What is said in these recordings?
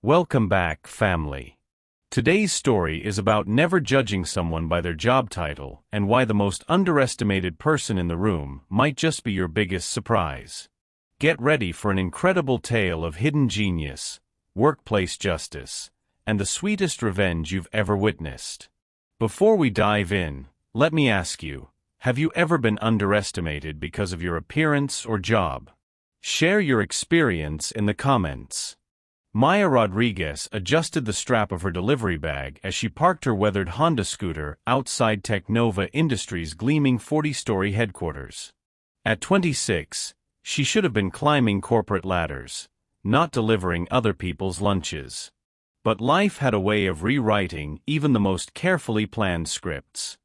Welcome back, family. Today's story is about never judging someone by their job title and why the most underestimated person in the room might just be your biggest surprise. Get ready for an incredible tale of hidden genius, workplace justice, and the sweetest revenge you've ever witnessed. Before we dive in, let me ask you, have you ever been underestimated because of your appearance or job? Share your experience in the comments. Maya Rodriguez adjusted the strap of her delivery bag as she parked her weathered Honda scooter outside Technova Industries' gleaming 40-story headquarters. At 26, she should have been climbing corporate ladders, not delivering other people's lunches. But life had a way of rewriting even the most carefully planned scripts.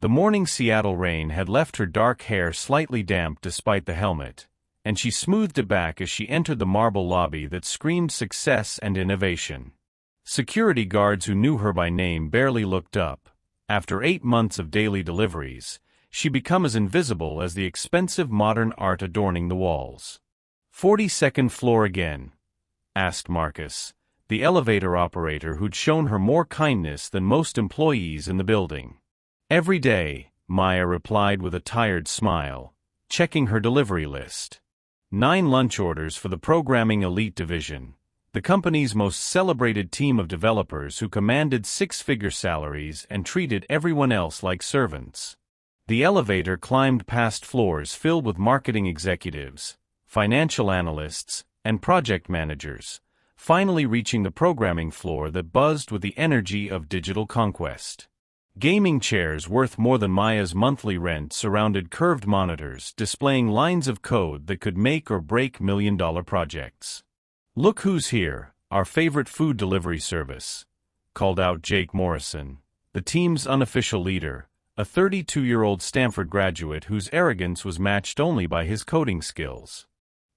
The morning Seattle rain had left her dark hair slightly damp despite the helmet, and she smoothed it back as she entered the marble lobby that screamed success and innovation. Security guards who knew her by name barely looked up. After 8 months of daily deliveries, she'd become as invisible as the expensive modern art adorning the walls. 42nd floor again? Asked Marcus, the elevator operator who'd shown her more kindness than most employees in the building. Every day, Maya replied with a tired smile, checking her delivery list. 9 lunch orders for the Programming Elite Division, the company's most celebrated team of developers who commanded 6-figure salaries and treated everyone else like servants. The elevator climbed past floors filled with marketing executives, financial analysts, and project managers, finally reaching the programming floor that buzzed with the energy of digital conquest. Gaming chairs worth more than Maya's monthly rent surrounded curved monitors displaying lines of code that could make or break million-dollar projects. "Look who's here, our favorite food delivery service," called out Jake Morrison, the team's unofficial leader, a 32-year-old Stanford graduate whose arrogance was matched only by his coding skills.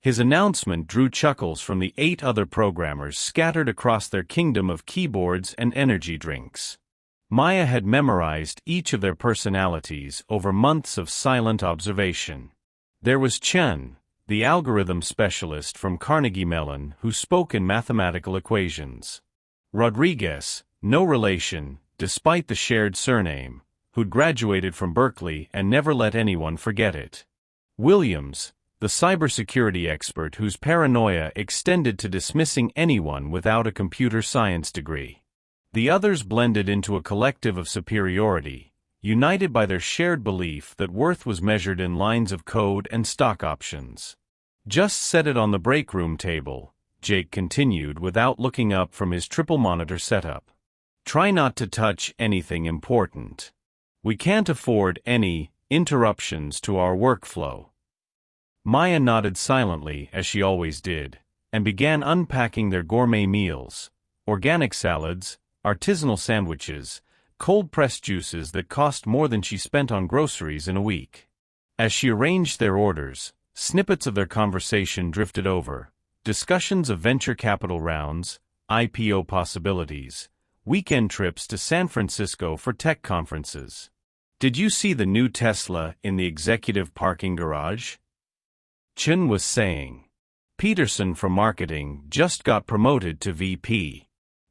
His announcement drew chuckles from the 8 other programmers scattered across their kingdom of keyboards and energy drinks. Maya had memorized each of their personalities over months of silent observation. There was Chen, the algorithm specialist from Carnegie Mellon who spoke in mathematical equations. Rodriguez, no relation, despite the shared surname, who'd graduated from Berkeley and never let anyone forget it. Williams, the cybersecurity expert whose paranoia extended to dismissing anyone without a computer science degree. The others blended into a collective of superiority, united by their shared belief that worth was measured in lines of code and stock options. "Just set it on the break room table," Jake continued without looking up from his triple-monitor setup. "Try not to touch anything important. We can't afford any interruptions to our workflow." Maya nodded silently, as she always did, and began unpacking their gourmet meals, organic salads, artisanal sandwiches, cold-pressed juices that cost more than she spent on groceries in a week. As she arranged their orders, snippets of their conversation drifted over, discussions of venture capital rounds, IPO possibilities, weekend trips to San Francisco for tech conferences. "Did you see the new Tesla in the executive parking garage?" Chen was saying. "Peterson from marketing just got promoted to VP.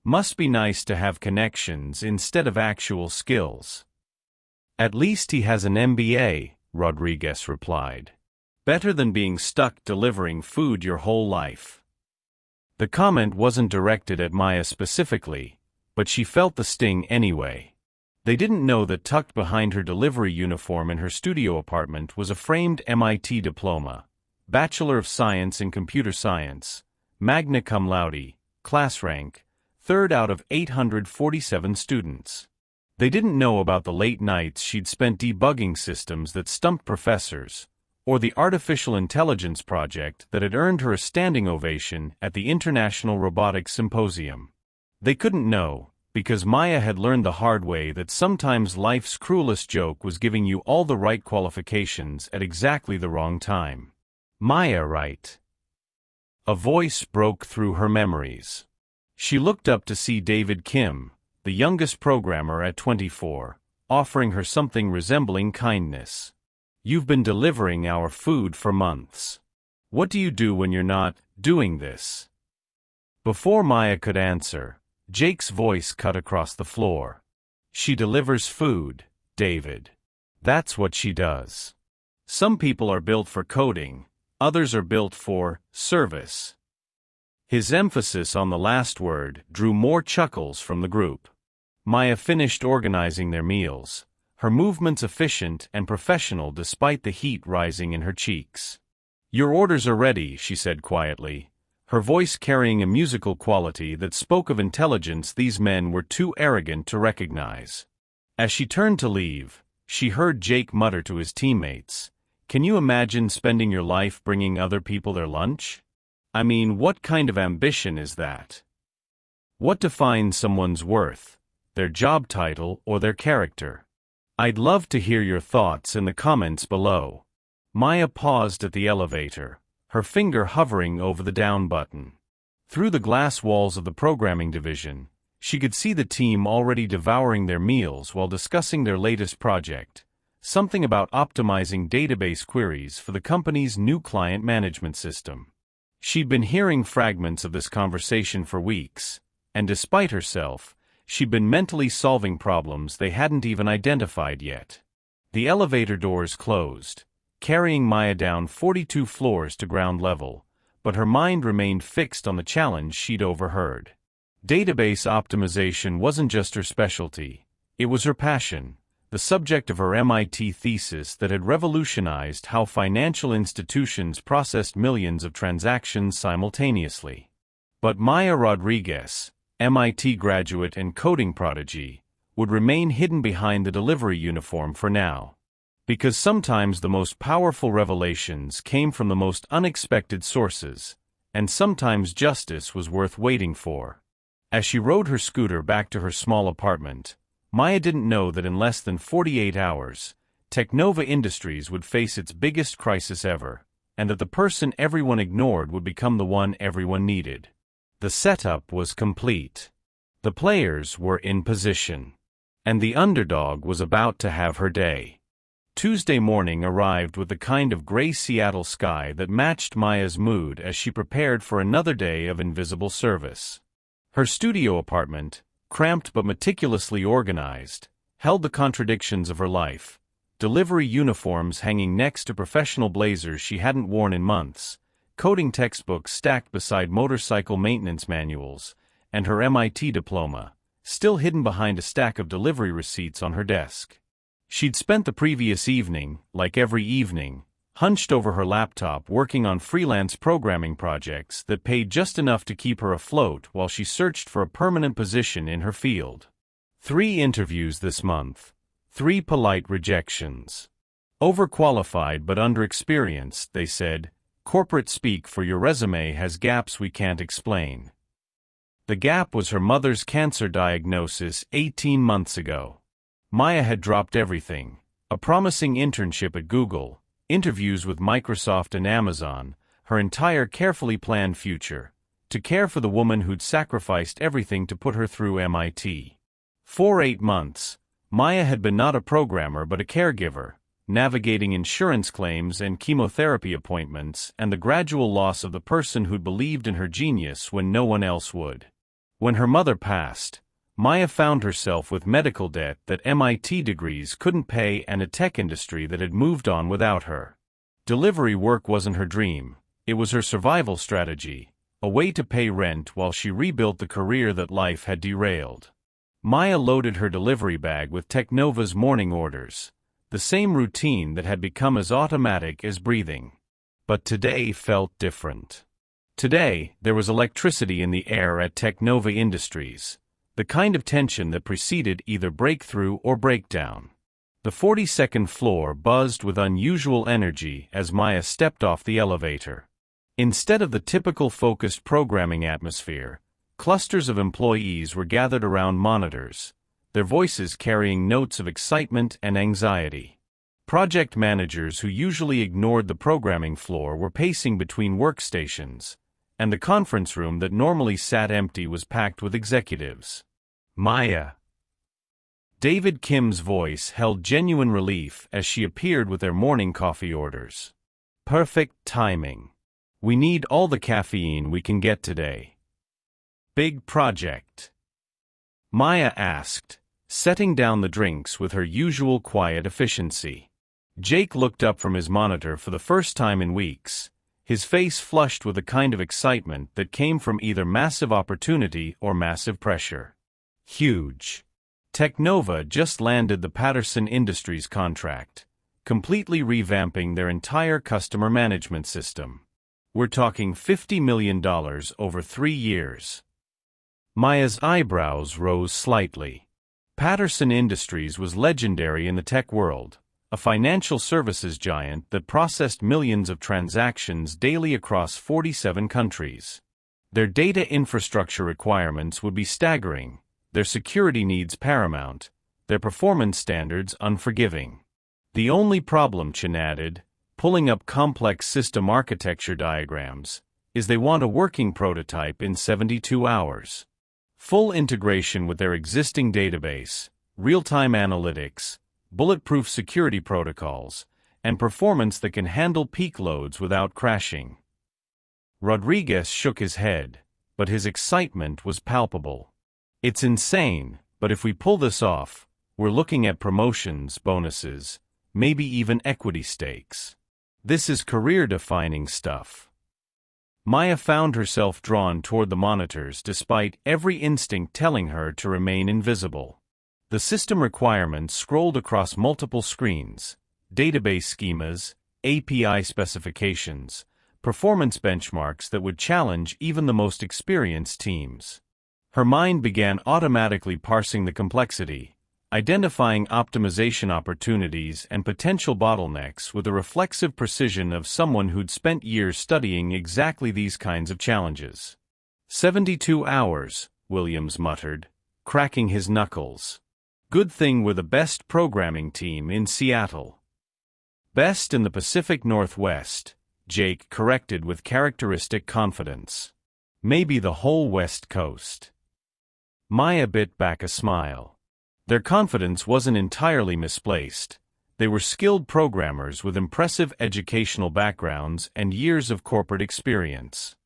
Must be nice to have connections instead of actual skills." "At least he has an MBA," Rodriguez replied. "Better than being stuck delivering food your whole life." The comment wasn't directed at Maya specifically, but she felt the sting anyway. They didn't know that tucked behind her delivery uniform in her studio apartment was a framed MIT diploma, Bachelor of Science in Computer Science, magna cum laude, class rank, 3rd out of 847 students. They didn't know about the late nights she'd spent debugging systems that stumped professors, or the artificial intelligence project that had earned her a standing ovation at the International Robotics Symposium. They couldn't know, because Maya had learned the hard way that sometimes life's cruelest joke was giving you all the right qualifications at exactly the wrong time. "Maya, right?" A voice broke through her memories. She looked up to see David Kim, the youngest programmer at 24, offering her something resembling kindness. "You've been delivering our food for months. What do you do when you're not doing this?" Before Maya could answer, Jake's voice cut across the floor. "She delivers food, David. That's what she does. Some people are built for coding, others are built for service." His emphasis on the last word drew more chuckles from the group. Maya finished organizing their meals, her movements efficient and professional despite the heat rising in her cheeks. "Your orders are ready," she said quietly, her voice carrying a musical quality that spoke of intelligence these men were too arrogant to recognize. As she turned to leave, she heard Jake mutter to his teammates, "Can you imagine spending your life bringing other people their lunch? I mean, what kind of ambition is that? What defines someone's worth, their job title or their character? I'd love to hear your thoughts in the comments below." Maya paused at the elevator, her finger hovering over the down button. Through the glass walls of the programming division, she could see the team already devouring their meals while discussing their latest project, something about optimizing database queries for the company's new client management system. She'd been hearing fragments of this conversation for weeks, and despite herself, she'd been mentally solving problems they hadn't even identified yet. The elevator doors closed, carrying Maya down 42 floors to ground level, but her mind remained fixed on the challenge she'd overheard. Database optimization wasn't just her specialty, it was her passion, the subject of her MIT thesis that had revolutionized how financial institutions processed millions of transactions simultaneously. But Maya Rodriguez, MIT graduate and coding prodigy, would remain hidden behind the delivery uniform for now. Because sometimes the most powerful revelations came from the most unexpected sources, and sometimes justice was worth waiting for. As she rode her scooter back to her small apartment, Maya didn't know that in less than 48 hours, Technova Industries would face its biggest crisis ever, and that the person everyone ignored would become the one everyone needed. The setup was complete. The players were in position. And the underdog was about to have her day. Tuesday morning arrived with the kind of gray Seattle sky that matched Maya's mood as she prepared for another day of invisible service. Her studio apartment, cramped but meticulously organized, held the contradictions of her life: delivery uniforms hanging next to professional blazers she hadn't worn in months, coding textbooks stacked beside motorcycle maintenance manuals, and her MIT diploma, still hidden behind a stack of delivery receipts on her desk. She'd spent the previous evening, like every evening, hunched over her laptop working on freelance programming projects that paid just enough to keep her afloat while she searched for a permanent position in her field. 3 interviews this month, 3 polite rejections. Overqualified but underexperienced, they said. Corporate speak for your resume has gaps we can't explain. The gap was her mother's cancer diagnosis 18 months ago. Maya had dropped everything: a promising internship at Google, interviews with Microsoft and Amazon, her entire carefully planned future, to care for the woman who'd sacrificed everything to put her through MIT. For 8 months, Maya had been not a programmer but a caregiver, navigating insurance claims and chemotherapy appointments and the gradual loss of the person who'd believed in her genius when no one else would. When her mother passed, Maya found herself with medical debt that MIT degrees couldn't pay and a tech industry that had moved on without her. Delivery work wasn't her dream, it was her survival strategy, a way to pay rent while she rebuilt the career that life had derailed. Maya loaded her delivery bag with Technova's morning orders, the same routine that had become as automatic as breathing. But today felt different. Today, there was electricity in the air at Technova Industries, the kind of tension that preceded either breakthrough or breakdown. The 42nd floor buzzed with unusual energy as Maya stepped off the elevator. Instead of the typical focused programming atmosphere, clusters of employees were gathered around monitors, their voices carrying notes of excitement and anxiety. Project managers who usually ignored the programming floor were pacing between workstations, and the conference room that normally sat empty was packed with executives. Maya. David Kim's voice held genuine relief as she appeared with their morning coffee orders. Perfect timing. We need all the caffeine we can get today. big project?" Maya asked, setting down the drinks with her usual quiet efficiency. Jake looked up from his monitor for the first time in weeks, his face flushed with a kind of excitement that came from either massive opportunity or massive pressure. Huge. Technova just landed the Patterson Industries contract, completely revamping their entire customer management system. We're talking $50 million over 3 years. Maya's eyebrows rose slightly. Patterson Industries was legendary in the tech world, a financial services giant that processed millions of transactions daily across 47 countries. Their data infrastructure requirements would be staggering, their security needs paramount, their performance standards unforgiving. The only problem, Chen added, pulling up complex system architecture diagrams, is they want a working prototype in 72 hours. Full integration with their existing database, real-time analytics, bulletproof security protocols, and performance that can handle peak loads without crashing. Rodriguez shook his head, but his excitement was palpable. "It's insane, but if we pull this off, we're looking at promotions, bonuses, maybe even equity stakes. This is career-defining stuff." Maya found herself drawn toward the monitors despite every instinct telling her to remain invisible. The system requirements scrolled across multiple screens: database schemas, API specifications, performance benchmarks that would challenge even the most experienced teams. Her mind began automatically parsing the complexity, identifying optimization opportunities and potential bottlenecks with the reflexive precision of someone who'd spent years studying exactly these kinds of challenges. 72 hours, Williams muttered, cracking his knuckles. "Good thing we're the best programming team in Seattle." "Best in the Pacific Northwest," Jake corrected with characteristic confidence. "Maybe the whole West Coast." Maya bit back a smile. Their confidence wasn't entirely misplaced. They were skilled programmers with impressive educational backgrounds and years of corporate experience.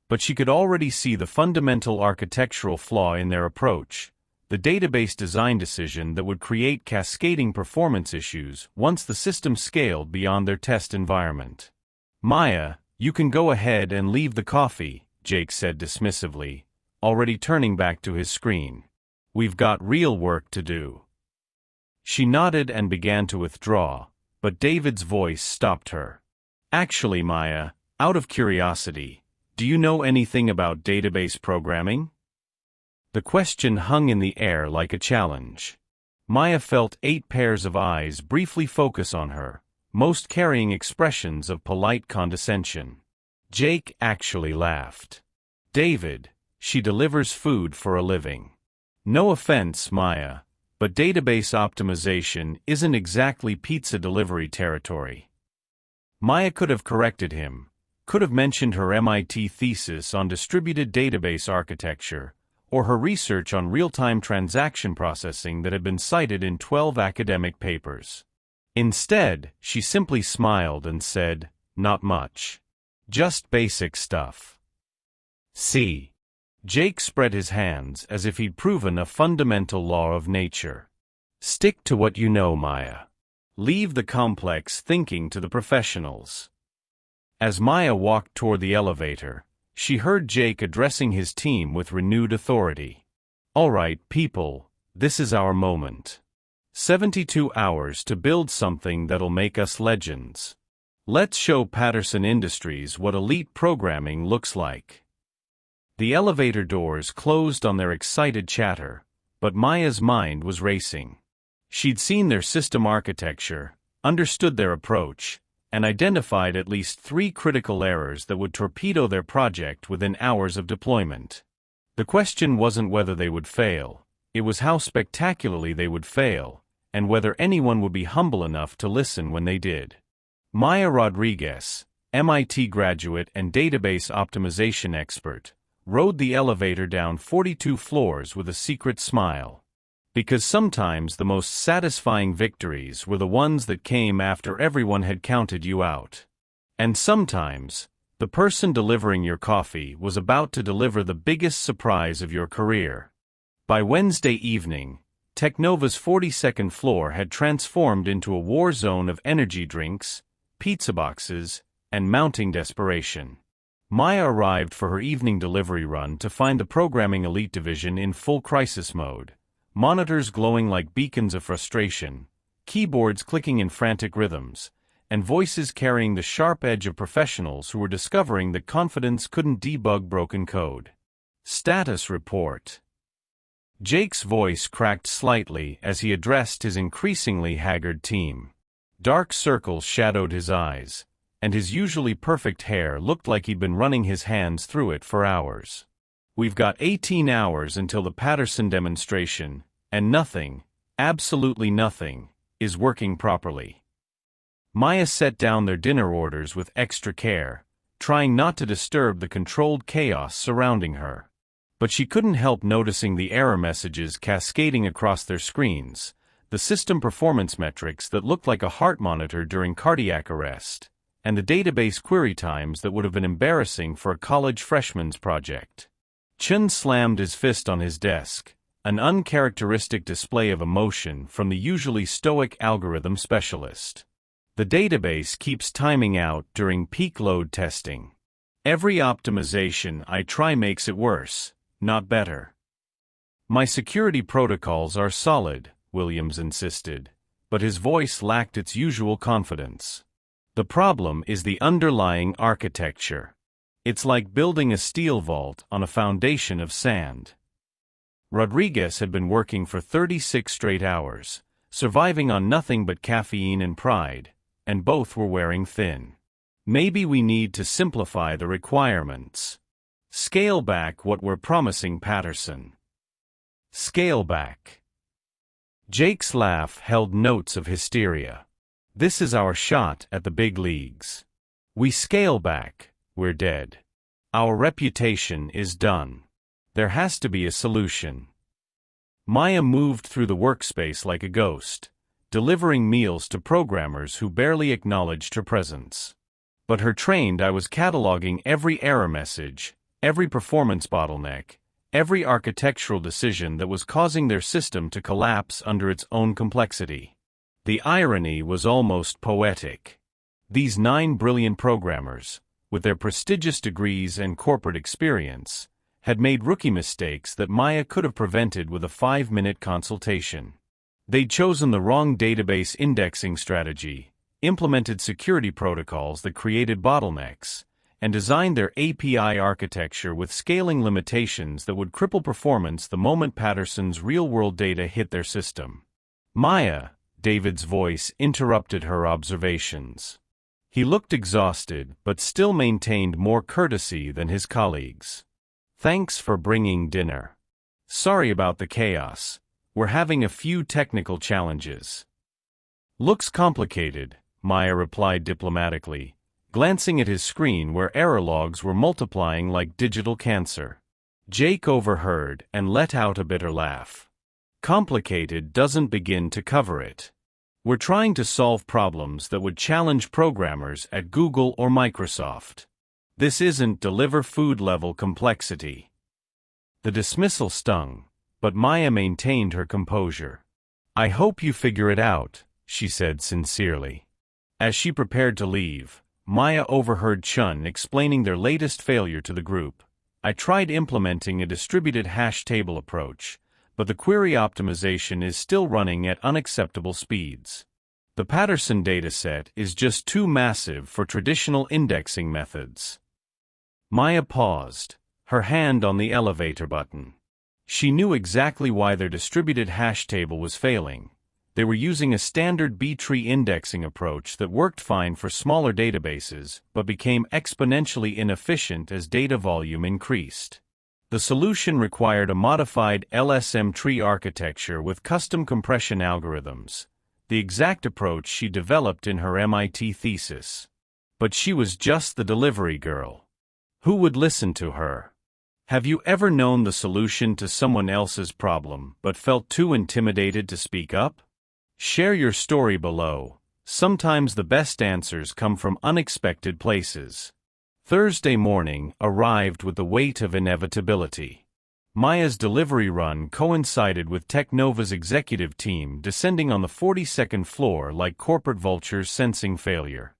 But she could already see the fundamental architectural flaw in their approach, the database design decision that would create cascading performance issues once the system scaled beyond their test environment. "Maya, you can go ahead and leave the coffee," Jake said dismissively, already turning back to his screen. "We've got real work to do." She nodded and began to withdraw, but David's voice stopped her. "Actually, Maya, out of curiosity, do you know anything about database programming?" The question hung in the air like a challenge. Maya felt 8 pairs of eyes briefly focus on her, most carrying expressions of polite condescension. Jake actually laughed. "David, she delivers food for a living. No offense, Maya, but database optimization isn't exactly pizza delivery territory." Maya could have corrected him, could have mentioned her MIT thesis on distributed database architecture, or her research on real-time transaction processing that had been cited in 12 academic papers. Instead, she simply smiled and said, "Not much. Just basic stuff." "See." Jake spread his hands as if he'd proven a fundamental law of nature. "Stick to what you know, Maya. Leave the complex thinking to the professionals." As Maya walked toward the elevator, she heard Jake addressing his team with renewed authority. "All right, people, this is our moment. 72 hours to build something that'll make us legends. Let's show Patterson Industries what elite programming looks like." The elevator doors closed on their excited chatter, but Maya's mind was racing. She'd seen their system architecture, understood their approach, and identified at least 3 critical errors that would torpedo their project within hours of deployment. The question wasn't whether they would fail, it was how spectacularly they would fail, and whether anyone would be humble enough to listen when they did. Maya Rodriguez, MIT graduate and database optimization expert, rode the elevator down 42 floors with a secret smile. Because sometimes the most satisfying victories were the ones that came after everyone had counted you out. And sometimes, The person delivering your coffee was about to deliver the biggest surprise of your career. By Wednesday evening, Technova's 42nd floor had transformed into a war zone of energy drinks, pizza boxes, and mounting desperation. Maya arrived for her evening delivery run to find the programming elite division in full crisis mode, monitors glowing like beacons of frustration, keyboards clicking in frantic rhythms, and voices carrying the sharp edge of professionals who were discovering that confidence couldn't debug broken code. Status report. Jake's voice cracked slightly as he addressed his increasingly haggard team. Dark circles shadowed his eyes, and his usually perfect hair looked like he'd been running his hands through it for hours. We've got 18 hours until the Patterson demonstration, and nothing, absolutely nothing, is working properly. Maya set down their dinner orders with extra care, trying not to disturb the controlled chaos surrounding her. But she couldn't help noticing the error messages cascading across their screens, the system performance metrics that looked like a heart monitor during cardiac arrest, and the database query times that would have been embarrassing for a college freshman's project. Chun slammed his fist on his desk, an uncharacteristic display of emotion from the usually stoic algorithm specialist. The database keeps timing out during peak load testing. Every optimization I try makes it worse, not better. My security protocols are solid, Williams insisted, but his voice lacked its usual confidence. The problem is the underlying architecture. It's like building a steel vault on a foundation of sand. Rodriguez had been working for 36 straight hours, surviving on nothing but caffeine and pride, and both were wearing thin. Maybe we need to simplify the requirements. Scale back what we're promising, Patterson. Scale back. Jake's laugh held notes of hysteria. This is our shot at the big leagues. We scale back, we're dead. Our reputation is done. There has to be a solution. Maya moved through the workspace like a ghost, delivering meals to programmers who barely acknowledged her presence. But her trained eye was cataloging every error message, every performance bottleneck, every architectural decision that was causing their system to collapse under its own complexity. The irony was almost poetic. These 9 brilliant programmers, with their prestigious degrees and corporate experience, had made rookie mistakes that Maya could have prevented with a 5-minute consultation. They'd chosen the wrong database indexing strategy, implemented security protocols that created bottlenecks, and designed their API architecture with scaling limitations that would cripple performance the moment Patterson's real-world data hit their system. Maya, David's voice interrupted her observations. He looked exhausted but still maintained more courtesy than his colleagues. Thanks for bringing dinner. Sorry about the chaos. We're having a few technical challenges. Looks complicated, Maya replied diplomatically, glancing at his screen where error logs were multiplying like digital cancer. Jake overheard and let out a bitter laugh. Complicated doesn't begin to cover it. We're trying to solve problems that would challenge programmers at Google or Microsoft. This isn't deliver food-level complexity. The dismissal stung, but Maya maintained her composure. I hope you figure it out, she said sincerely. As she prepared to leave, Maya overheard Chun explaining their latest failure to the group. I tried implementing a distributed hash table approach, but the query optimization is still running at unacceptable speeds. The Patterson dataset is just too massive for traditional indexing methods. Maya paused, her hand on the elevator button. She knew exactly why their distributed hash table was failing. They were using a standard B-tree indexing approach that worked fine for smaller databases but became exponentially inefficient as data volume increased. The solution required a modified LSM tree architecture with custom compression algorithms, the exact approach she developed in her MIT thesis. But she was just the delivery girl. Who would listen to her? Have you ever known the solution to someone else's problem but felt too intimidated to speak up? Share your story below. Sometimes the best answers come from unexpected places. Thursday morning arrived with the weight of inevitability. Maya's delivery run coincided with Technova's executive team descending on the 42nd floor like corporate vultures sensing failure.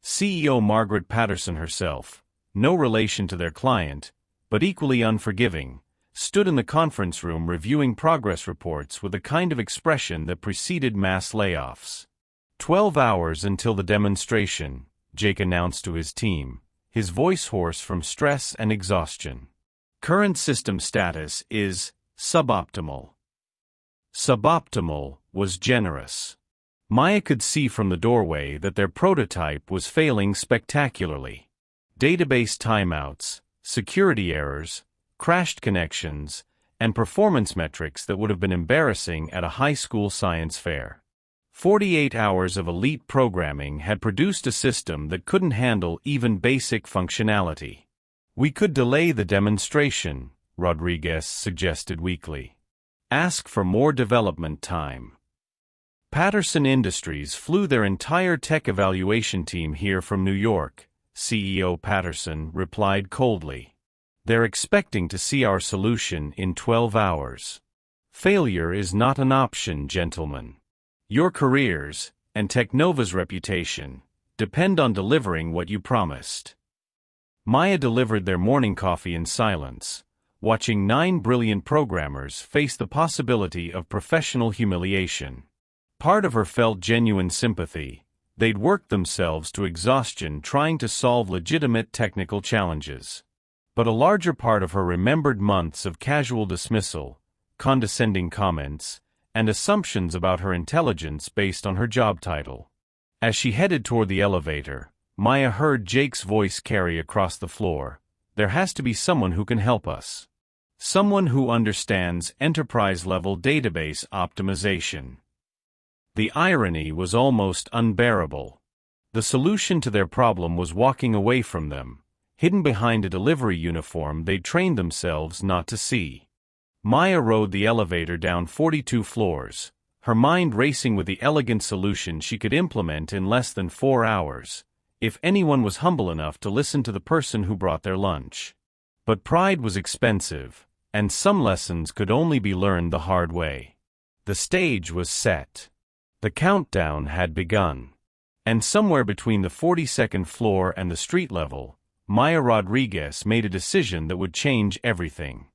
CEO Margaret Patterson herself, no relation to their client, but equally unforgiving, stood in the conference room reviewing progress reports with a kind of expression that preceded mass layoffs. 12 hours until the demonstration, Jake announced to his team, his voice hoarse from stress and exhaustion. Current system status is suboptimal. Suboptimal was generous. Maya could see from the doorway that their prototype was failing spectacularly. Database timeouts, security errors, crashed connections, and performance metrics that would have been embarrassing at a high school science fair. 48 hours of elite programming had produced a system that couldn't handle even basic functionality. We could delay the demonstration, Rodriguez suggested weakly. Ask for more development time. Patterson Industries flew their entire tech evaluation team here from New York, CEO Patterson replied coldly. They're expecting to see our solution in 12 hours. Failure is not an option, gentlemen. Your careers, and Technova's reputation, depend on delivering what you promised. Maya delivered their morning coffee in silence, watching 9 brilliant programmers face the possibility of professional humiliation. Part of her felt genuine sympathy. They'd worked themselves to exhaustion trying to solve legitimate technical challenges. But a larger part of her remembered months of casual dismissal, condescending comments, and assumptions about her intelligence based on her job title. As she headed toward the elevator, Maya heard Jake's voice carry across the floor. There has to be someone who can help us. Someone who understands enterprise-level database optimization. The irony was almost unbearable. The solution to their problem was walking away from them, hidden behind a delivery uniform they'd trained themselves not to see. Maya rode the elevator down 42 floors, her mind racing with the elegant solution she could implement in less than 4 hours, if anyone was humble enough to listen to the person who brought their lunch. But pride was expensive, and some lessons could only be learned the hard way. The stage was set. The countdown had begun. And somewhere between the 42nd floor and the street level, Maya Rodriguez made a decision that would change everything.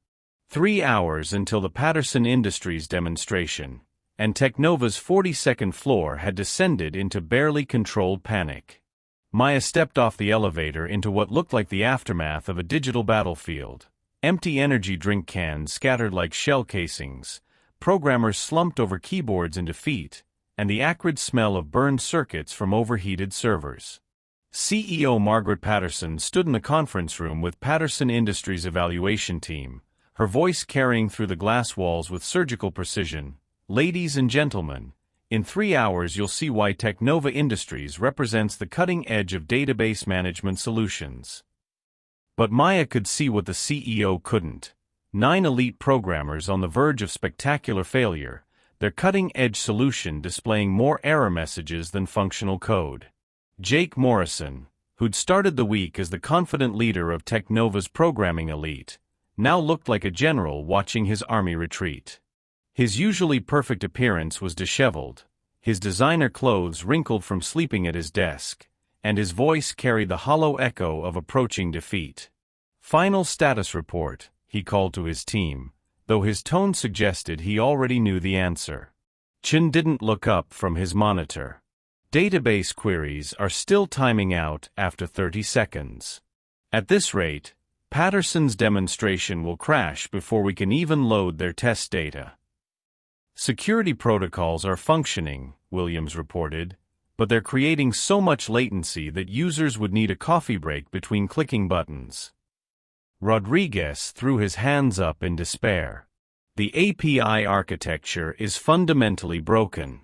3 hours until the Patterson Industries demonstration, and Technova's 42nd floor had descended into barely controlled panic. Maya stepped off the elevator into what looked like the aftermath of a digital battlefield. Empty energy drink cans scattered like shell casings, programmers slumped over keyboards in defeat, and the acrid smell of burned circuits from overheated servers. CEO Margaret Patterson stood in the conference room with Patterson Industries' evaluation team, her voice carrying through the glass walls with surgical precision. Ladies and gentlemen, in 3 hours you'll see why Technova Industries represents the cutting edge of database management solutions. But Maya could see what the CEO couldn't. 9 elite programmers on the verge of spectacular failure, their cutting-edge solution displaying more error messages than functional code. Jake Morrison, who'd started the week as the confident leader of Technova's programming elite, now looked like a general watching his army retreat. His usually perfect appearance was disheveled, his designer clothes wrinkled from sleeping at his desk, and his voice carried the hollow echo of approaching defeat. Final status report, he called to his team, though his tone suggested he already knew the answer. Chin didn't look up from his monitor. Database queries are still timing out after 30 seconds. At this rate, Patterson's demonstration will crash before we can even load their test data. Security protocols are functioning, Williams reported, but they're creating so much latency that users would need a coffee break between clicking buttons. Rodriguez threw his hands up in despair. The API architecture is fundamentally broken.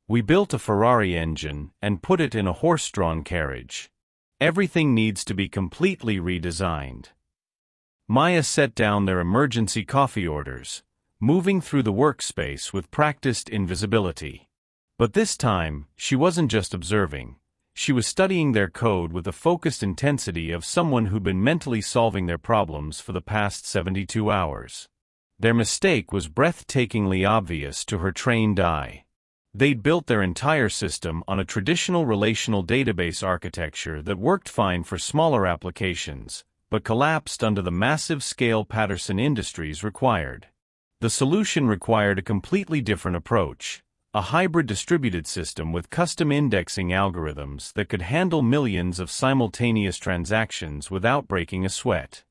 We built a Ferrari engine and put it in a horse-drawn carriage. Everything needs to be completely redesigned. Maya set down their emergency coffee orders, moving through the workspace with practiced invisibility. But this time, she wasn't just observing. She was studying their code with the focused intensity of someone who'd been mentally solving their problems for the past 72 hours. Their mistake was breathtakingly obvious to her trained eye. They'd built their entire system on a traditional relational database architecture that worked fine for smaller applications, but collapsed under the massive scale Patterson Industries required. The solution required a completely different approach, a hybrid distributed system with custom indexing algorithms that could handle millions of simultaneous transactions without breaking a sweat.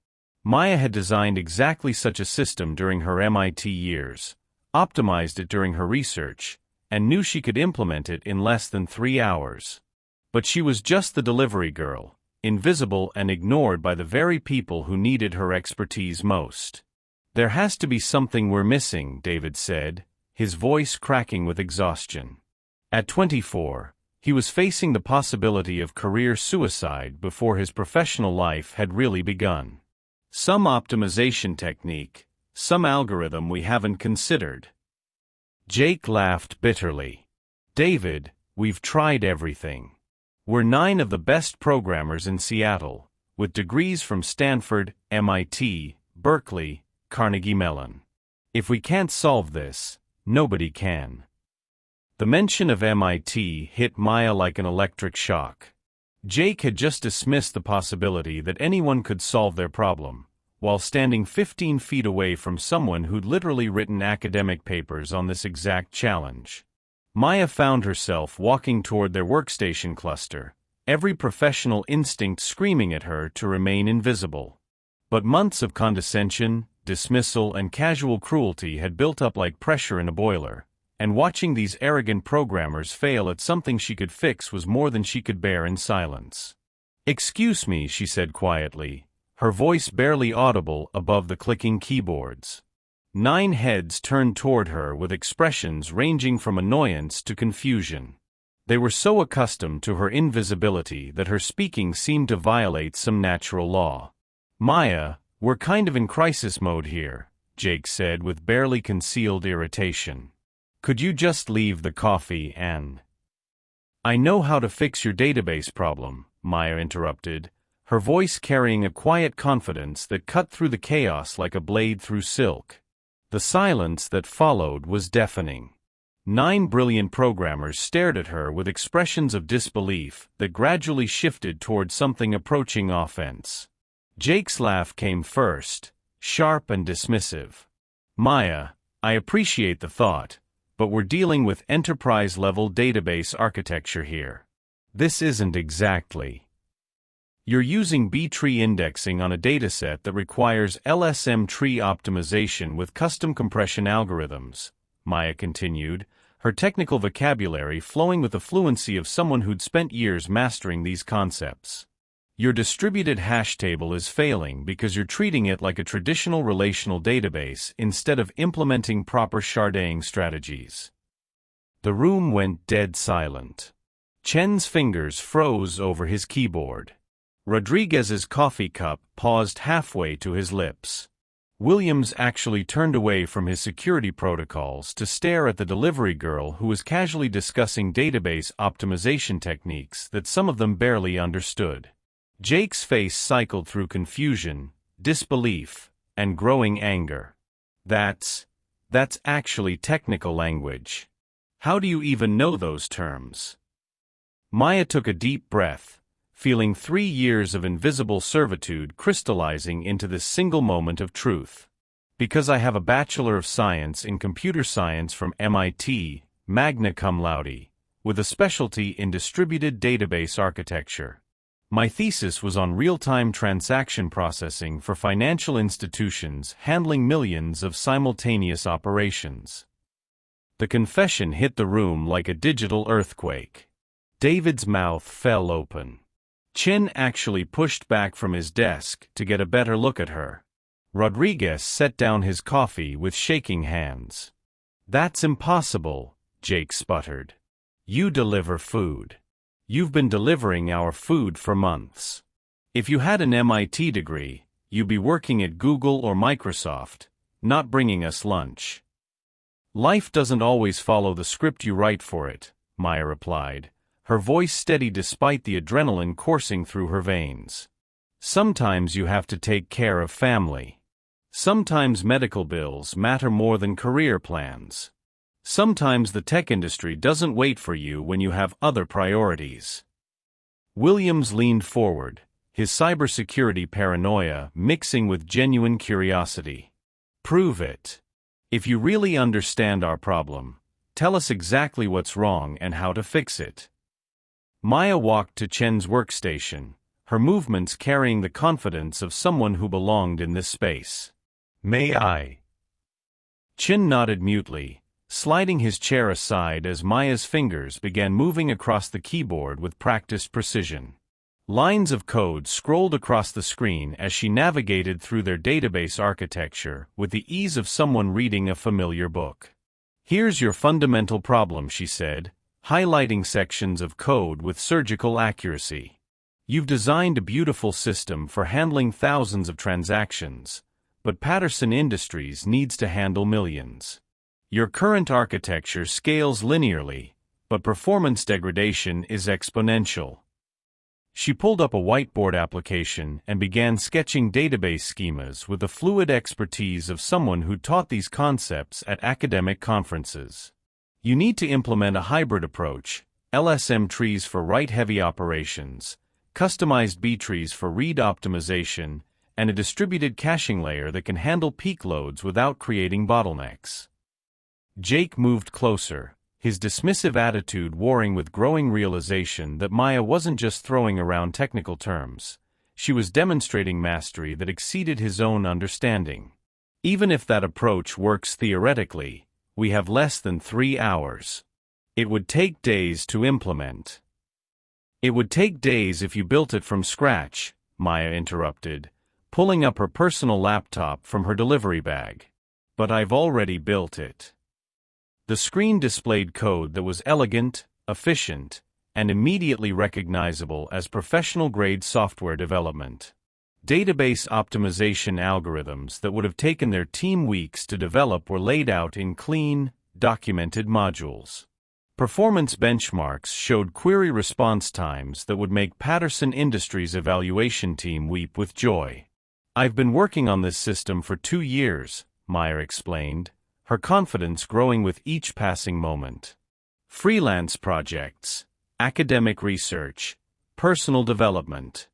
Maya had designed exactly such a system during her MIT years, optimized it during her research, and knew she could implement it in less than 3 hours. But she was just the delivery girl, invisible and ignored by the very people who needed her expertise most. "There has to be something we're missing," David said, his voice cracking with exhaustion. At 24, he was facing the possibility of career suicide before his professional life had really begun. "Some optimization technique, some algorithm we haven't considered." Jake laughed bitterly. "David, we've tried everything. We're 9 of the best programmers in Seattle, with degrees from Stanford, MIT, Berkeley, Carnegie Mellon. If we can't solve this, nobody can." The mention of MIT hit Maya like an electric shock. Jake had just dismissed the possibility that anyone could solve their problem, while standing 15 feet away from someone who'd literally written academic papers on this exact challenge. Maya found herself walking toward their workstation cluster, every professional instinct screaming at her to remain invisible. But months of condescension, dismissal, and casual cruelty had built up like pressure in a boiler, and watching these arrogant programmers fail at something she could fix was more than she could bear in silence. "Excuse me," she said quietly, her voice barely audible above the clicking keyboards. 9 heads turned toward her with expressions ranging from annoyance to confusion. They were so accustomed to her invisibility that her speaking seemed to violate some natural law. "Maya, we're kind of in crisis mode here," Jake said with barely concealed irritation. "Could you just leave the coffee and—" "I know how to fix your database problem," Maya interrupted, her voice carrying a quiet confidence that cut through the chaos like a blade through silk. The silence that followed was deafening. 9 brilliant programmers stared at her with expressions of disbelief that gradually shifted toward something approaching offense. Jake's laugh came first, sharp and dismissive. "Maya, I appreciate the thought, but we're dealing with enterprise-level database architecture here. This isn't exactly. You're using B-tree indexing on a dataset that requires LSM tree optimization with custom compression algorithms," Maya continued, her technical vocabulary flowing with the fluency of someone who'd spent years mastering these concepts. "Your distributed hash table is failing because you're treating it like a traditional relational database instead of implementing proper sharding strategies." The room went dead silent. Chen's fingers froze over his keyboard. Rodriguez's coffee cup paused halfway to his lips. Williams actually turned away from his security protocols to stare at the delivery girl who was casually discussing database optimization techniques that some of them barely understood. Jake's face cycled through confusion, disbelief, and growing anger. That's actually technical language. How do you even know those terms?" Maya took a deep breath, feeling 3 years of invisible servitude crystallizing into this single moment of truth. "Because I have a Bachelor of Science in Computer Science from MIT, magna cum laude, with a specialty in distributed database architecture. My thesis was on real-time transaction processing for financial institutions handling millions of simultaneous operations." The confession hit the room like a digital earthquake. David's mouth fell open. Chen actually pushed back from his desk to get a better look at her. Rodriguez set down his coffee with shaking hands. "That's impossible," Jake sputtered. "You deliver food. You've been delivering our food for months. If you had an MIT degree, you'd be working at Google or Microsoft, not bringing us lunch." "Life doesn't always follow the script you write for it," Maya replied, her voice steady despite the adrenaline coursing through her veins. Sometimes you have to take care of family. Sometimes medical bills matter more than career plans. Sometimes the tech industry doesn't wait for you when you have other priorities. Williams leaned forward, his cybersecurity paranoia mixing with genuine curiosity. Prove it. If you really understand our problem, tell us exactly what's wrong and how to fix it. Maya walked to Chen's workstation, her movements carrying the confidence of someone who belonged in this space. May I? Chen nodded mutely, sliding his chair aside as Maya's fingers began moving across the keyboard with practiced precision. Lines of code scrolled across the screen as she navigated through their database architecture with the ease of someone reading a familiar book. Here's your fundamental problem, she said, highlighting sections of code with surgical accuracy. You've designed a beautiful system for handling thousands of transactions, but Patterson Industries needs to handle millions. Your current architecture scales linearly, but performance degradation is exponential. She pulled up a whiteboard application and began sketching database schemas with the fluid expertise of someone who taught these concepts at academic conferences. You need to implement a hybrid approach, LSM trees for write-heavy operations, customized B trees for read optimization, and a distributed caching layer that can handle peak loads without creating bottlenecks. Jake moved closer, his dismissive attitude warring with growing realization that Maya wasn't just throwing around technical terms. She was demonstrating mastery that exceeded his own understanding. Even if that approach works theoretically, we have less than 3 hours. It would take days to implement. It would take days if you built it from scratch, Maya interrupted, pulling up her personal laptop from her delivery bag. But I've already built it. The screen displayed code that was elegant, efficient, and immediately recognizable as professional-grade software development. Database optimization algorithms that would have taken their team weeks to develop were laid out in clean, documented modules. Performance benchmarks showed query response times that would make Patterson Industries' evaluation team weep with joy. I've been working on this system for 2 years, Maya explained, her confidence growing with each passing moment. Freelance projects, academic research, personal development.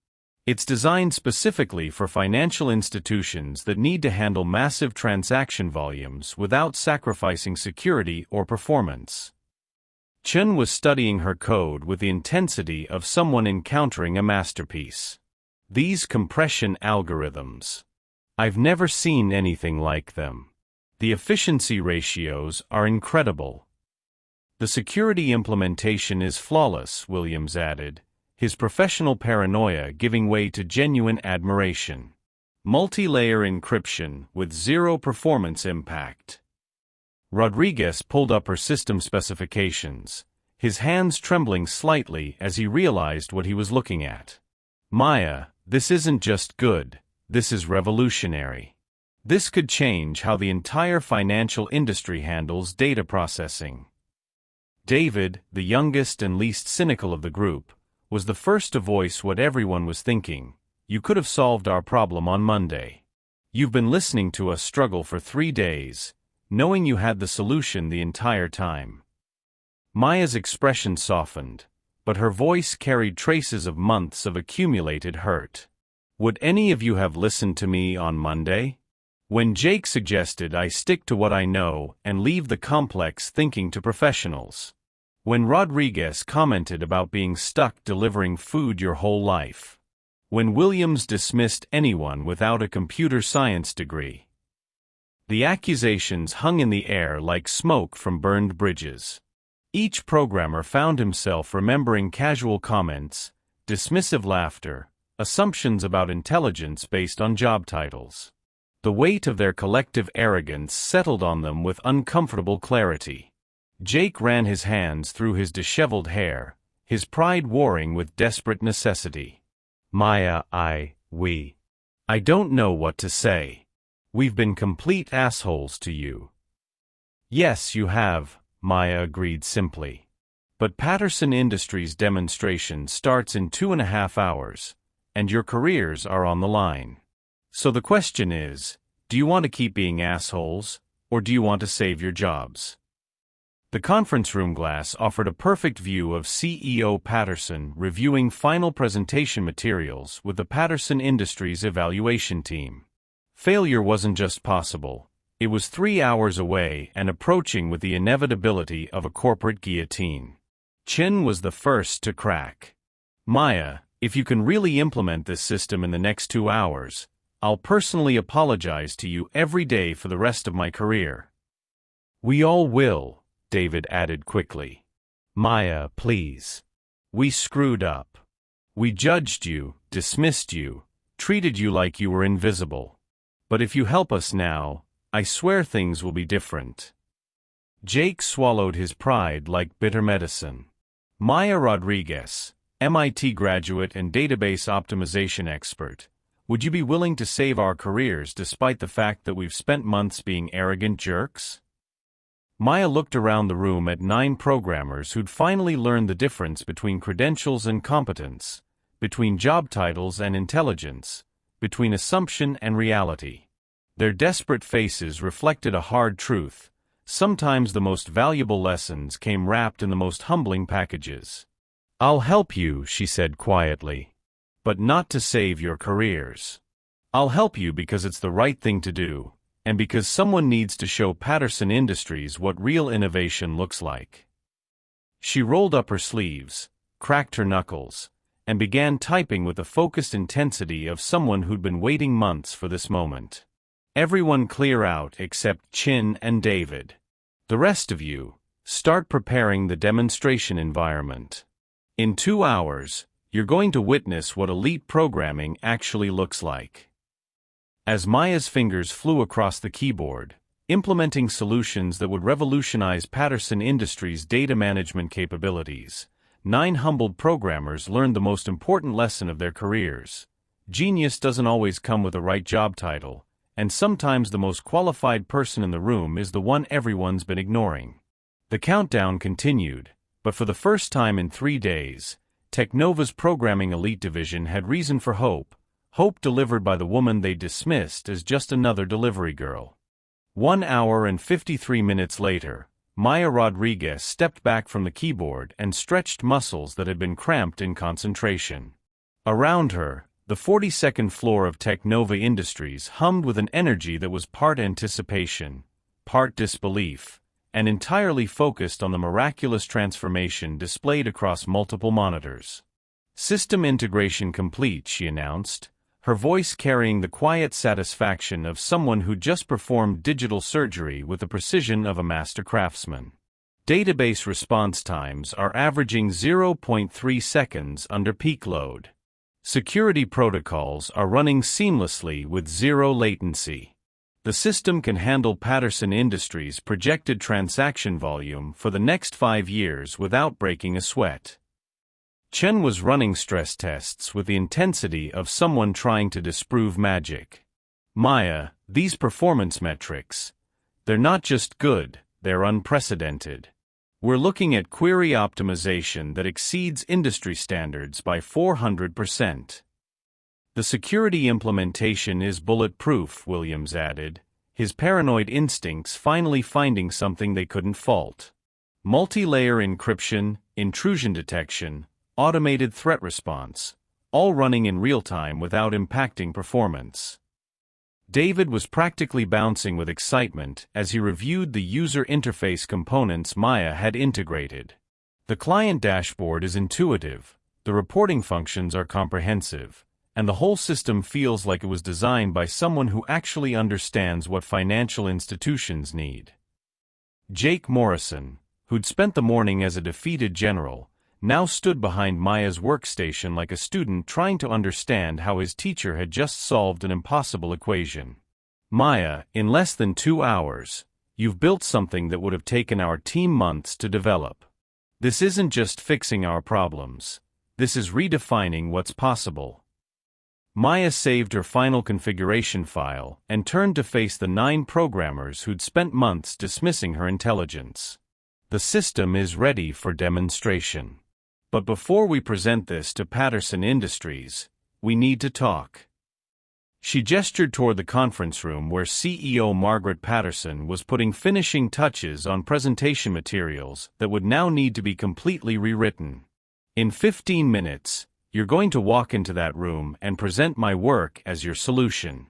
It's designed specifically for financial institutions that need to handle massive transaction volumes without sacrificing security or performance. Chen was studying her code with the intensity of someone encountering a masterpiece. These compression algorithms. I've never seen anything like them. The efficiency ratios are incredible. The security implementation is flawless, Williams added, his professional paranoia giving way to genuine admiration. Multi-layer encryption with zero performance impact. Rodriguez pulled up her system specifications, his hands trembling slightly as he realized what he was looking at. Maya, this isn't just good, this is revolutionary. This could change how the entire financial industry handles data processing. David, the youngest and least cynical of the group, was the first to voice what everyone was thinking. You could have solved our problem on Monday. You've been listening to us struggle for 3 days, knowing you had the solution the entire time. Maya's expression softened, but her voice carried traces of months of accumulated hurt. Would any of you have listened to me on Monday? When Jake suggested I stick to what I know and leave the complex thinking to professionals. When Rodriguez commented about being stuck delivering food your whole life. When Williams dismissed anyone without a computer science degree. The accusations hung in the air like smoke from burned bridges. Each programmer found himself remembering casual comments, dismissive laughter, assumptions about intelligence based on job titles. The weight of their collective arrogance settled on them with uncomfortable clarity. Jake ran his hands through his disheveled hair, his pride warring with desperate necessity. Maya, I don't know what to say. We've been complete assholes to you. Yes, you have, Maya agreed simply. But Patterson Industries' demonstration starts in 2.5 hours, and your careers are on the line. So the question is, do you want to keep being assholes, or do you want to save your jobs? The conference room glass offered a perfect view of CEO Patterson reviewing final presentation materials with the Patterson Industries evaluation team. Failure wasn't just possible, it was 3 hours away and approaching with the inevitability of a corporate guillotine. Chin was the first to crack. Maya, if you can really implement this system in the next 2 hours, I'll personally apologize to you every day for the rest of my career. We all will, David added quickly. Maya, please. We screwed up. We judged you, dismissed you, treated you like you were invisible. But if you help us now, I swear things will be different. Jake swallowed his pride like bitter medicine. Maya Rodriguez, MIT graduate and database optimization expert, would you be willing to save our careers despite the fact that we've spent months being arrogant jerks? Maya looked around the room at 9 programmers who'd finally learned the difference between credentials and competence, between job titles and intelligence, between assumption and reality. Their desperate faces reflected a hard truth. Sometimes the most valuable lessons came wrapped in the most humbling packages. I'll help you, she said quietly. But not to save your careers. I'll help you because it's the right thing to do, and because someone needs to show Patterson Industries what real innovation looks like. She rolled up her sleeves, cracked her knuckles, and began typing with the focused intensity of someone who'd been waiting months for this moment. Everyone clear out except Chin and David. The rest of you, start preparing the demonstration environment. In 2 hours, you're going to witness what elite programming actually looks like. As Maya's fingers flew across the keyboard, implementing solutions that would revolutionize Patterson Industries' data management capabilities, 9 humbled programmers learned the most important lesson of their careers. Genius doesn't always come with the right job title, and sometimes the most qualified person in the room is the one everyone's been ignoring. The countdown continued, but for the first time in 3 days, Technova's programming elite division had reason for hope, hope delivered by the woman they dismissed as just another delivery girl. 1 hour and 53 minutes later, Maya Rodriguez stepped back from the keyboard and stretched muscles that had been cramped in concentration. Around her, the 42nd floor of Technova Industries hummed with an energy that was part anticipation, part disbelief, and entirely focused on the miraculous transformation displayed across multiple monitors. System integration complete, she announced, her voice carrying the quiet satisfaction of someone who just performed digital surgery with the precision of a master craftsman. Database response times are averaging 0.3 seconds under peak load. Security protocols are running seamlessly with zero latency. The system can handle Patterson Industries' projected transaction volume for the next 5 years without breaking a sweat. Chen was running stress tests with the intensity of someone trying to disprove magic. Maya, these performance metrics, they're not just good, they're unprecedented. We're looking at query optimization that exceeds industry standards by 400%. The security implementation is bulletproof, Williams added, his paranoid instincts finally finding something they couldn't fault. Multi-layer encryption, intrusion detection, automated threat response, all running in real time without impacting performance. David was practically bouncing with excitement as he reviewed the user interface components Maya had integrated. The client dashboard is intuitive, the reporting functions are comprehensive, and the whole system feels like it was designed by someone who actually understands what financial institutions need. Jake Morrison, who'd spent the morning as a defeated general, now stood behind Maya's workstation like a student trying to understand how his teacher had just solved an impossible equation. Maya, in less than 2 hours, you've built something that would have taken our team months to develop. This isn't just fixing our problems. This is redefining what's possible. Maya saved her final configuration file and turned to face the 9 programmers who'd spent months dismissing her intelligence. The system is ready for demonstration. But before we present this to Patterson Industries, we need to talk. She gestured toward the conference room where CEO Margaret Patterson was putting finishing touches on presentation materials that would now need to be completely rewritten. In 15 minutes, you're going to walk into that room and present my work as your solution.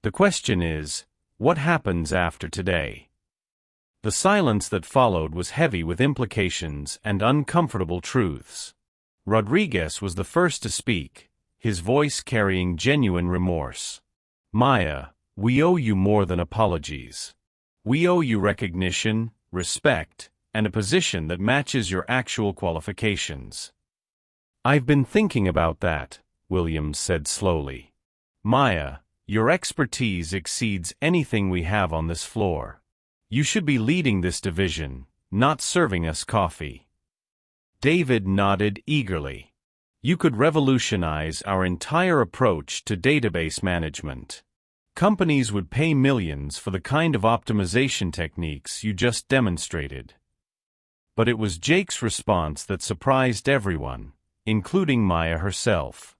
The question is, what happens after today? The silence that followed was heavy with implications and uncomfortable truths. Rodriguez was the first to speak, his voice carrying genuine remorse. Maya, we owe you more than apologies. We owe you recognition, respect, and a position that matches your actual qualifications. I've been thinking about that, Williams said slowly. Maya, your expertise exceeds anything we have on this floor. You should be leading this division, not serving us coffee. David nodded eagerly. You could revolutionize our entire approach to database management. Companies would pay millions for the kind of optimization techniques you just demonstrated. But it was Jake's response that surprised everyone, including Maya herself.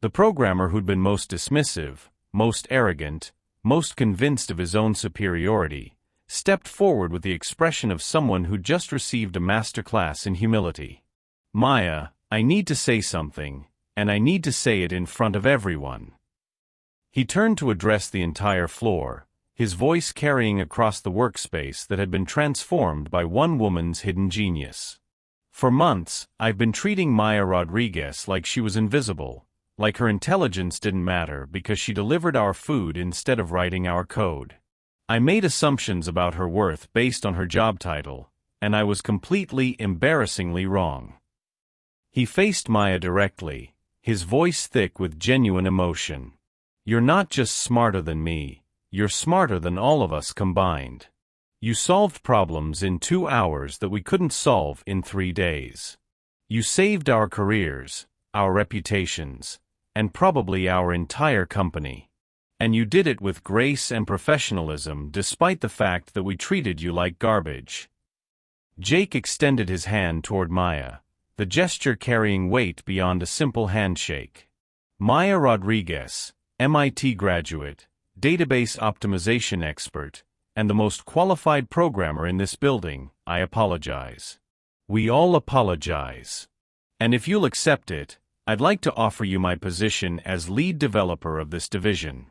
The programmer who'd been most dismissive, most arrogant, most convinced of his own superiority, stepped forward with the expression of someone who'd just received a masterclass in humility. Maya, I need to say something, and I need to say it in front of everyone. He turned to address the entire floor, his voice carrying across the workspace that had been transformed by one woman's hidden genius. For months, I've been treating Maya Rodriguez like she was invisible, like her intelligence didn't matter because she delivered our food instead of writing our code. I made assumptions about her worth based on her job title, and I was completely embarrassingly wrong. He faced Maya directly, his voice thick with genuine emotion. You're not just smarter than me, you're smarter than all of us combined. You solved problems in 2 hours that we couldn't solve in 3 days. You saved our careers, our reputations, and probably our entire company. And you did it with grace and professionalism despite the fact that we treated you like garbage. Jake extended his hand toward Maya, the gesture carrying weight beyond a simple handshake. Maya Rodriguez, MIT graduate, database optimization expert, and the most qualified programmer in this building, I apologize. We all apologize. And if you'll accept it, I'd like to offer you my position as lead developer of this division.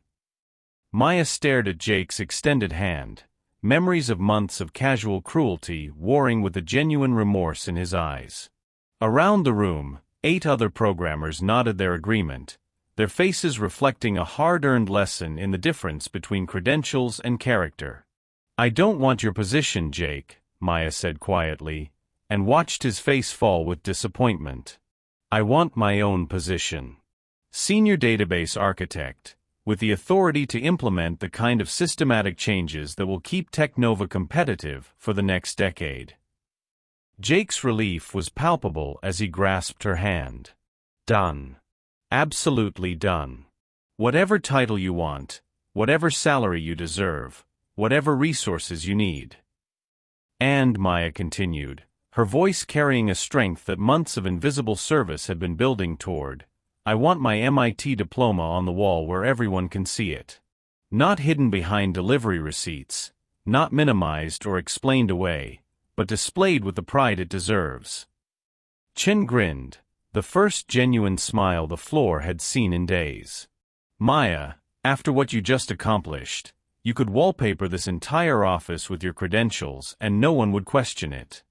Maya stared at Jake's extended hand, memories of months of casual cruelty warring with a genuine remorse in his eyes. Around the room, 8 other programmers nodded their agreement, their faces reflecting a hard-earned lesson in the difference between credentials and character. I don't want your position, Jake, Maya said quietly, and watched his face fall with disappointment. I want my own position. Senior database architect, with the authority to implement the kind of systematic changes that will keep Technova competitive for the next decade. Jake's relief was palpable as he grasped her hand. Done. Absolutely done. Whatever title you want, whatever salary you deserve, whatever resources you need. And, Maya continued, her voice carrying a strength that months of invisible service had been building toward, I want my MIT diploma on the wall where everyone can see it. Not hidden behind delivery receipts, not minimized or explained away, but displayed with the pride it deserves. Chin grinned, the first genuine smile the floor had seen in days. Maya, after what you just accomplished, you could wallpaper this entire office with your credentials and no one would question it.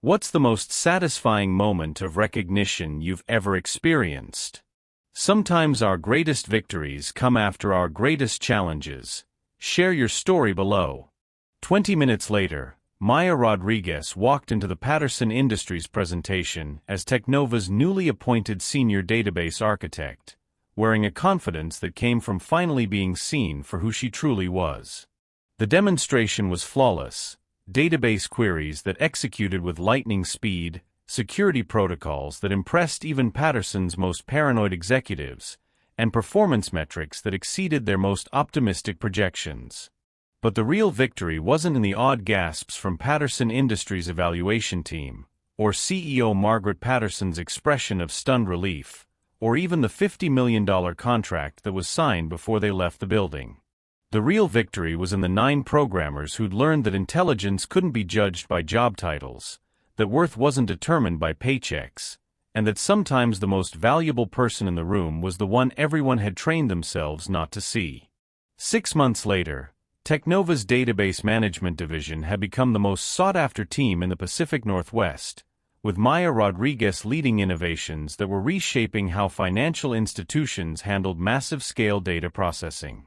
What's the most satisfying moment of recognition you've ever experienced? Sometimes our greatest victories come after our greatest challenges. Share your story below. 20 minutes later, Maya Rodriguez walked into the Patterson Industries presentation as Technova's newly appointed senior database architect, wearing a confidence that came from finally being seen for who she truly was. The demonstration was flawless. Database queries that executed with lightning speed, security protocols that impressed even Patterson's most paranoid executives, and performance metrics that exceeded their most optimistic projections. But the real victory wasn't in the odd gasps from Patterson Industries' evaluation team, or CEO Margaret Patterson's expression of stunned relief, or even the $50 million contract that was signed before they left the building. The real victory was in the 9 programmers who'd learned that intelligence couldn't be judged by job titles, that worth wasn't determined by paychecks, and that sometimes the most valuable person in the room was the one everyone had trained themselves not to see. 6 months later, Technova's database management division had become the most sought-after team in the Pacific Northwest, with Maya Rodriguez leading innovations that were reshaping how financial institutions handled massive-scale data processing.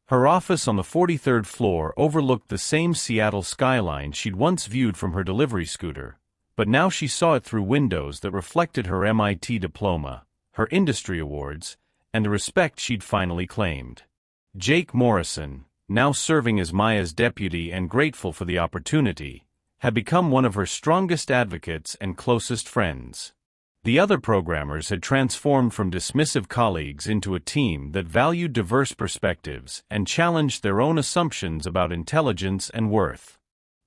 Her office on the 43rd floor overlooked the same Seattle skyline she'd once viewed from her delivery scooter, but now she saw it through windows that reflected her MIT diploma, her industry awards, and the respect she'd finally claimed. Jake Morrison, now serving as Maya's deputy and grateful for the opportunity, had become one of her strongest advocates and closest friends. The other programmers had transformed from dismissive colleagues into a team that valued diverse perspectives and challenged their own assumptions about intelligence and worth.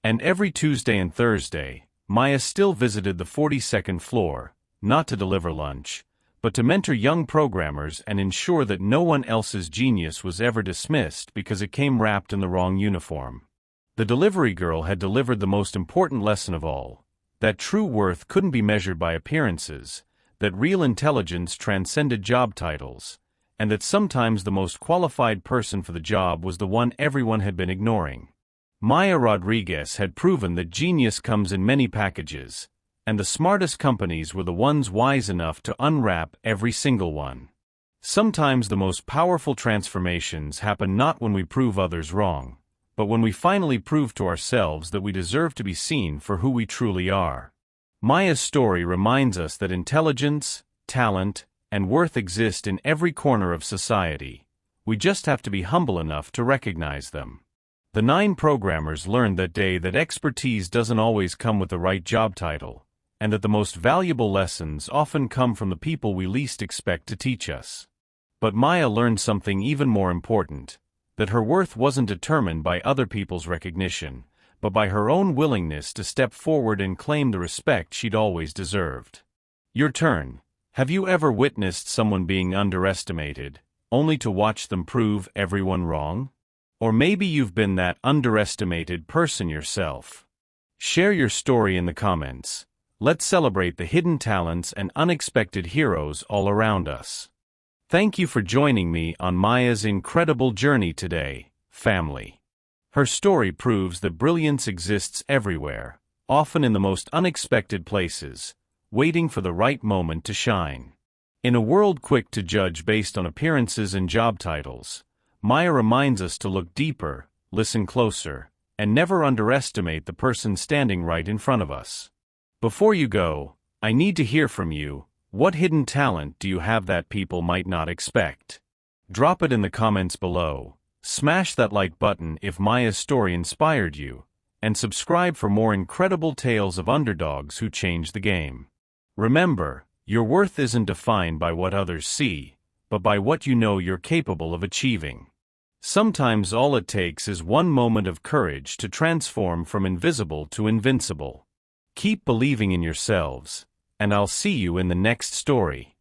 And every Tuesday and Thursday, Maya still visited the 42nd floor, not to deliver lunch, but to mentor young programmers and ensure that no one else's genius was ever dismissed because it came wrapped in the wrong uniform. The delivery girl had delivered the most important lesson of all, that true worth couldn't be measured by appearances, that real intelligence transcended job titles, and that sometimes the most qualified person for the job was the one everyone had been ignoring. Maya Rodriguez had proven that genius comes in many packages, and the smartest companies were the ones wise enough to unwrap every single one. Sometimes the most powerful transformations happen not when we prove others wrong, but when we finally prove to ourselves that we deserve to be seen for who we truly are. Maya's story reminds us that intelligence, talent, and worth exist in every corner of society. We just have to be humble enough to recognize them. The 9 programmers learned that day that expertise doesn't always come with the right job title, and that the most valuable lessons often come from the people we least expect to teach us. But Maya learned something even more important, that her worth wasn't determined by other people's recognition, but by her own willingness to step forward and claim the respect she'd always deserved. Your turn. Have you ever witnessed someone being underestimated, only to watch them prove everyone wrong? Or maybe you've been that underestimated person yourself. Share your story in the comments. Let's celebrate the hidden talents and unexpected heroes all around us. Thank you for joining me on Maya's incredible journey today, family. Her story proves that brilliance exists everywhere, often in the most unexpected places, waiting for the right moment to shine. In a world quick to judge based on appearances and job titles, Maya reminds us to look deeper, listen closer, and never underestimate the person standing right in front of us. Before you go, I need to hear from you. What hidden talent do you have that people might not expect? Drop it in the comments below, smash that like button if Maya's story inspired you, and subscribe for more incredible tales of underdogs who changed the game. Remember, your worth isn't defined by what others see, but by what you know you're capable of achieving. Sometimes all it takes is one moment of courage to transform from invisible to invincible. Keep believing in yourselves, and I'll see you in the next story.